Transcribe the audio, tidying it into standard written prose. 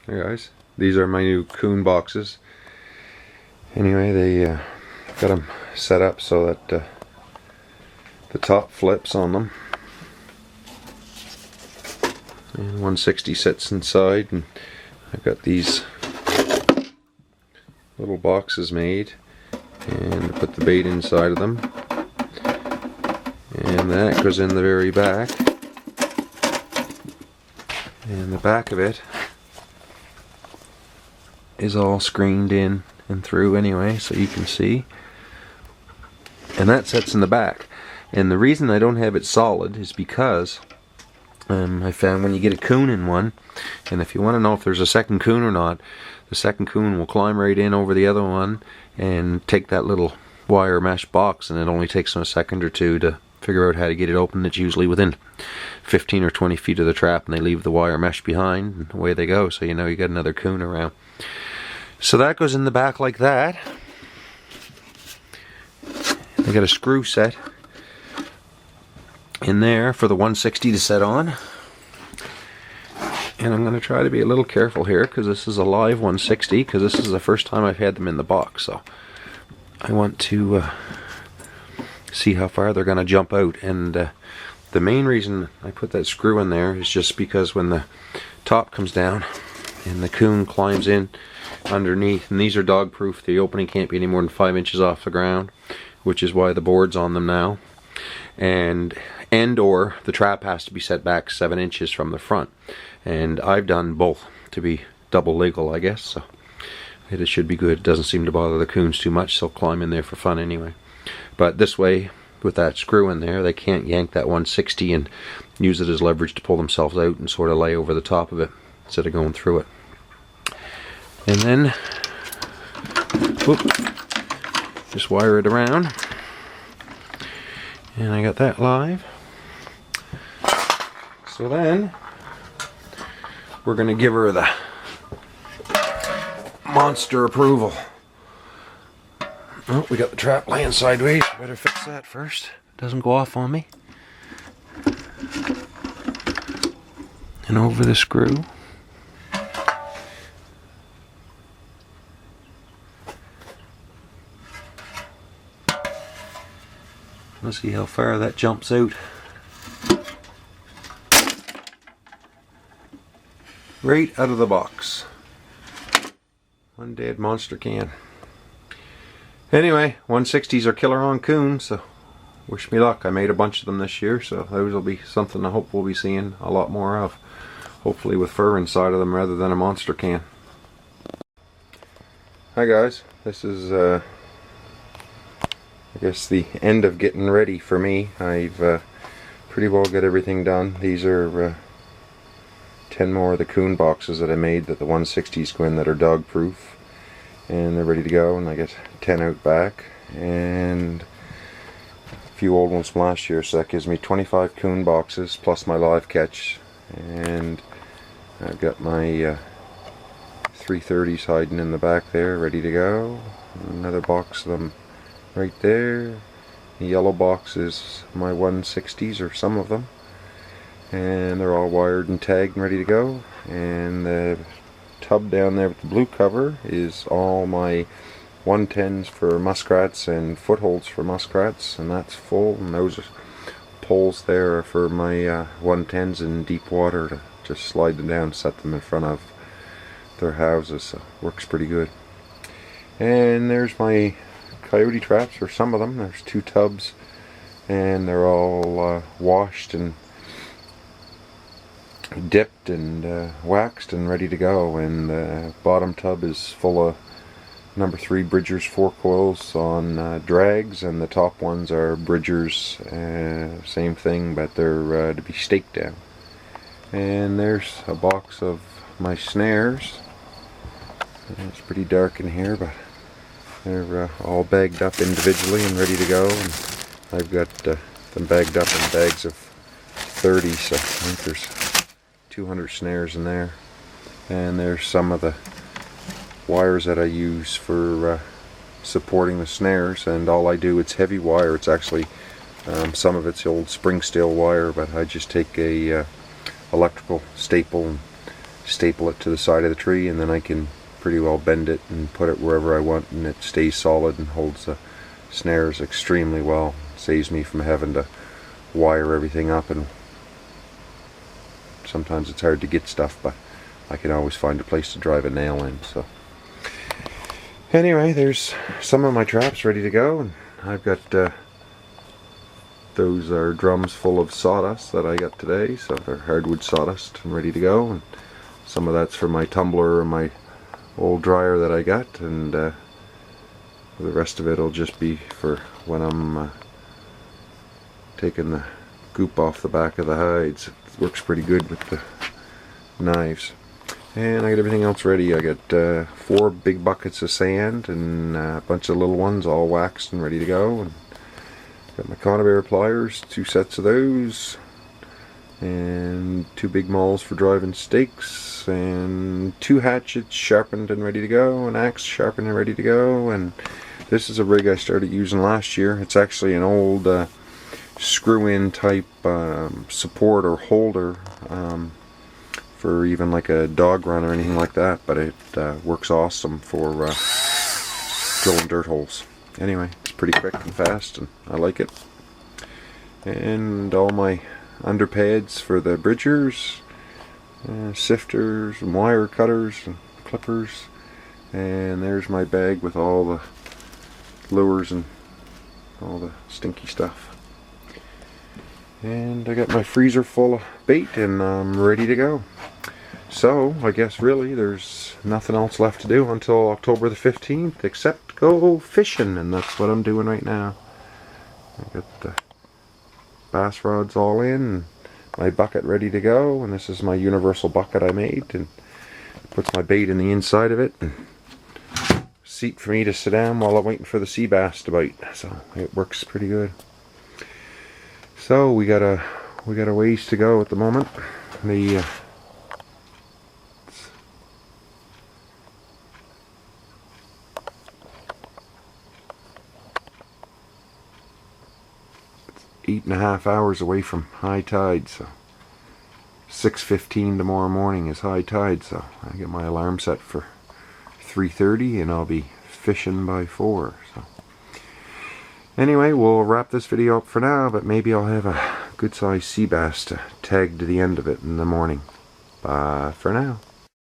Hey guys, these are my new coon boxes. Anyway, they got them set up so that the top flips on them, and 160 sits inside, and I've got these little boxes made, and put the bait inside of them, and that goes in the very back, and the back of it is all screened in and through anyway, so you can see, and that sits in the back. And the reason I don't have it solid is because I found when you get a coon in one, and if you want to know if there's a second coon or not, the second coon will climb right in over the other one and take that little wire mesh box, and it only takes them a second or two to figure out how to get it open. It's usually within 15 or 20 feet of the trap, and they leave the wire mesh behind, and away they go, so you know you got another coon around. So that goes in the back like that. They got a screw set in there for the 160 to set on. And I'm going to try to be a little careful here because this is a live 160, because this is the first time I've had them in the box. So I want to see how far they're going to jump out. And the main reason I put that screw in there is just because when the top comes down and the coon climbs in underneath, and these are dog proof, the opening can't be any more than 5 inches off the ground, which is why the board's on them now, and or the trap has to be set back 7 inches from the front, and I've done both to be double legal, I guess, so it should be good. It doesn't seem to bother the coons too much, so climb in there for fun anyway. But this way, with that screw in there, they can't yank that 160 and use it as leverage to pull themselves out and sort of lay over the top of it instead of going through it. And then, whoop, just wire it around, and I got that live. So then, we're going to give her the monster approval. Oh, we got the trap laying sideways. Better fix that first. Doesn't go off on me. And over the screw. Let's see how far that jumps out. Right out of the box. One dead monster can. Anyway, 160s are killer on coons, so wish me luck. I made a bunch of them this year, so those will be something I hope we'll be seeing a lot more of. Hopefully with fur inside of them rather than a monster can. Hi guys, this is I guess the end of getting ready for me. I've pretty well got everything done. These are 10 more of the coon boxes that I made that the 160s go in that are dog proof, and they're ready to go, and I get 10 out back and a few old ones from last year, so that gives me 25 coon boxes plus my live catch, and I've got my 330s hiding in the back there ready to go. Another box of them right there. The yellow box is my 160s, or some of them, and they're all wired and tagged and ready to go. And the tub down there with the blue cover is all my 110s for muskrats and footholds for muskrats, and that's full. And those poles there are for my 110s in deep water to just slide them down, set them in front of their houses, so works pretty good. And there's my coyote traps, or some of them. There's 2 tubs, and they're all washed and dipped and waxed and ready to go. And the bottom tub is full of number 3 Bridgers 4 coils on drags, and the top ones are Bridgers, same thing, but they're to be staked down. And there's a box of my snares. It's pretty dark in here, but they're all bagged up individually and ready to go. And I've got them bagged up in bags of 30, so I think there's 200 snares in there. And there's some of the wires that I use for supporting the snares, and all I do, it's heavy wire. It's actually some of it's old spring steel wire, but I just take a electrical staple and staple it to the side of the tree, and then I can pretty well bend it and put it wherever I want, and it stays solid and holds the snares extremely well. Saves me from having to wire everything up, and sometimes it's hard to get stuff, but I can always find a place to drive a nail in. So anyway, there's some of my traps ready to go, and I've got those are drums full of sawdust that I got today, so they're hardwood sawdust and ready to go, and some of that's for my tumbler and my old dryer that I got, and the rest of it will just be for when I'm taking the goop off the back of the hides. It works pretty good with the knives. And I got everything else ready. I got 4 big buckets of sand and a bunch of little ones all waxed and ready to go. And got my conibear pliers, 2 sets of those, and 2 big mauls for driving stakes, and 2 hatchets sharpened and ready to go, an axe sharpened and ready to go. And this is a rig I started using last year. It's actually an old screw-in type support or holder for even like a dog run or anything like that, but it works awesome for drilling dirt holes. Anyway, it's pretty quick and fast, and I like it. And all my underpads for the bridgers, sifters and wire cutters and clippers, and there's my bag with all the lures and all the stinky stuff. And I got my freezer full of bait, and I'm ready to go. So I guess really there's nothing else left to do until October the 15th except go fishing, and that's what I'm doing right now. I got the bass rods all in, and my bucket ready to go, and this is my universal bucket I made, and it puts my bait in the inside of it, and seat for me to sit down while I'm waiting for the sea bass to bite. So it works pretty good. So we got a ways to go at the moment. The it's 8.5 hours away from high tide, so 6:15 tomorrow morning is high tide, so I get my alarm set for 3:30, and I'll be fishing by 4. So anyway, we'll wrap this video up for now, but maybe I'll have a good sized sea bass to tag to the end of it in the morning. Bye for now.